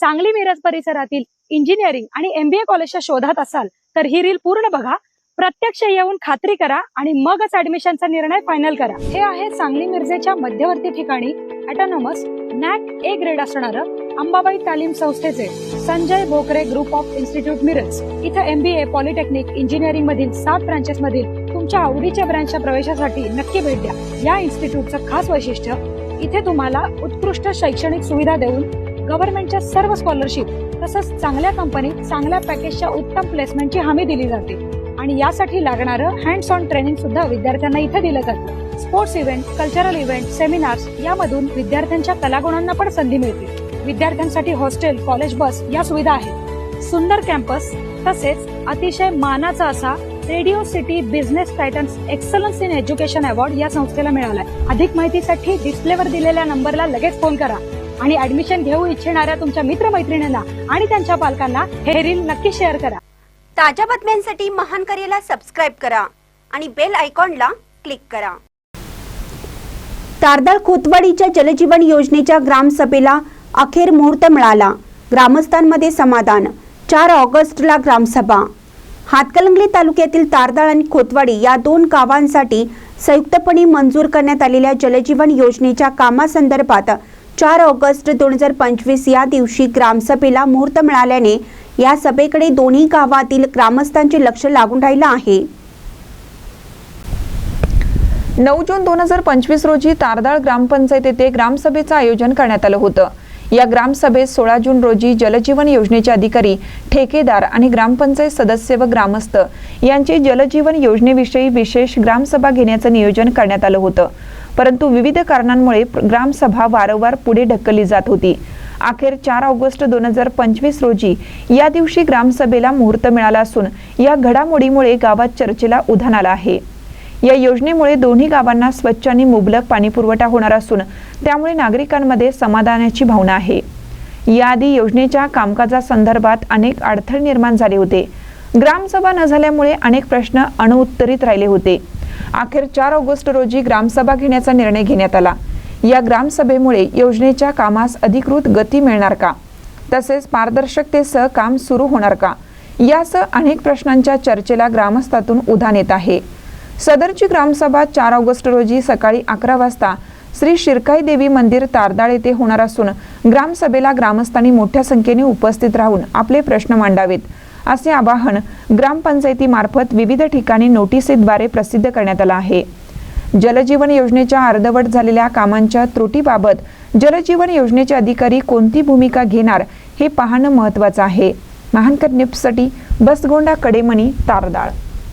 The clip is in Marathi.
सांगली मिरज परिसरातील इंजिनिअरिंग आणि MBA कॉलेजच्या शोधात असाल तर ही रील पूर्ण बघा, प्रत्यक्ष येऊन खात्री करा आणि मगच ऍडमिशनचा निर्णय फायनल करा। हे आहे सांगली मिरजेच्या मध्यवर्ती ठिकाणी ऑटोनॉमस NAC A ग्रेड असणारं अंबाबाई तालीम संस्थेचे Sanjay Bhokare group of institute Miraj. इथे MBA, पॉलिटेक्निक, इंजिनिअरिंग मधील 7 ब्रांचेस मधील तुमच्या आवडीच्या ब्रँचच्या प्रवेशासाठी नक्की भेट द्या। या इन्स्टिट्यूटचं खास वैशिष्ट्य, इथे तुम्हाला उत्कृष्ट शैक्षणिक सुविधा देऊन गव्हर्नमेंटच्या सर्व स्कॉलरशिप तसंच चांगल्या कंपनीत चांगल्या पॅकेजच्या उत्तम प्लेसमेंटची हमी दिली जाते आणि यासाठी लागणारं हँड्स ऑन ट्रेनिंग सुद्धा विद्यार्थ्यांना इथे दिलं जातं। Sports event, cultural event, seminars यामधून विद्यार्थ्यांच्या कलागुणांना पण संधी मिळते। विद्यार्थ्यांसाठी हॉस्टेल, कॉलेज बस या सुविधा आहेत। सुंदर कॅम्पस तसेच अतिशय मानाचा असा radio city business Titans excellence in education award या संस्थेला मिळालाय। अधिक माहितीसाठी डिस्प्लेवर दिलेल्या नंबरला लगेच फोन करा आणि ऍडमिशन घेऊ इच्छिणाऱ्या तुमच्या मित्रमैत्रिणींना आणि त्यांच्या पालकांना हे रील नक्की शेअर करा। ताज्या बातम्यांसाठी महान करेला सबस्क्राइब करा आणि बेल आयकॉनला क्लिक करा। तारदाळ खोतवाडीच्या जलजीवन योजनेच्या ग्रामसभेला अखेर मुहूर्त मिळाला। ग्रामस्थांमध्ये समाधान। 4 ऑगस्टला ग्रामसभा। हातकणंगले तालुक्यातील तारदाळ आणि खोतवाडी या 2 गावांसाठी संयुक्तपणे मंजूर करण्यात आलेल्या जलजीवन योजनेच्या कामासंदर्भात 4 ऑगस्ट 2025 या दिवशी ग्रामसभेला मुहूर्त मिळाल्याने या सभेकडे दोन्ही गावातील ग्रामस्थांचे लक्ष लागून राहिलं आहे। 9 जून 2025 रोजी तारदाळ ग्रामपंचायत येथे ग्रामसभेचं आयोजन करण्यात आलं होतं। या ग्रामसभेत 16 जून रोजी जलजीवन योजनेचे अधिकारी, ठेकेदार आणि ग्रामपंचायत सदस्य व ग्रामस्थ यांची जलजीवन योजनेविषयी विशेष ग्रामसभा घेण्याचं नियोजन करण्यात आलं होतं, परंतु विविध कारणांमुळे ग्रामसभा वारंवार पुढे ढकलली जात होती। अखेर 4 ऑगस्ट 2025 रोजी या दिवशी ग्रामसभेला मुहूर्त मिळाला असून या घडामोडीमुळे गावात चर्चेला उधाण आलं आहे। या योजनेमुळे दोन्ही गावांना स्वच्छ आणि मुबलक पाणी पुरवठा होणार असून त्यामुळे नागरिकांमध्ये समाधानाची भावना आहे। याआधी योजनेच्या कामकाजासंदर्भात अनेक अडथळे निर्माण झाले होते। ग्रामसभा न झाल्यामुळे अनेक प्रश्न अनुत्तरित राहिले होते। अखेर 4 ऑगस्ट रोजी ग्रामसभा घेण्याचा निर्णय घेण्यात आला। या ग्रामसभेमुळे योजनेच्या कामास अधिकृत गती मिळणार का, तसेच पारदर्शकतेसह काम सुरू होणार का, यासह अनेक प्रश्नांच्या चर्चेला ग्रामस्थातून उधाण येत आहे। सदरची ग्रामसभा 4 ऑगस्ट रोजी सकाळी 11 वाजता श्री शिरकाई देवी मंदिर तारदाळ येथे होणार असून ग्रामसभेला ग्रामस्थांनी मोठ्या संख्येने उपस्थित राहून आपले प्रश्न मांडावेत असे आवाहन ग्रामपंचायतीमार्फत विविध ठिकाणी नोटिसीद्वारे प्रसिद्ध करण्यात आलं आहे। जलजीवन योजनेच्या अर्धवट झालेल्या कामांच्या त्रुटीबाबत जलजीवन योजनेचे अधिकारी कोणती भूमिका घेणार हे पाहणं महत्त्वाचं आहे। महानकर न्यूजसाठी बसगोंडा कडेमणी, तारदाळ।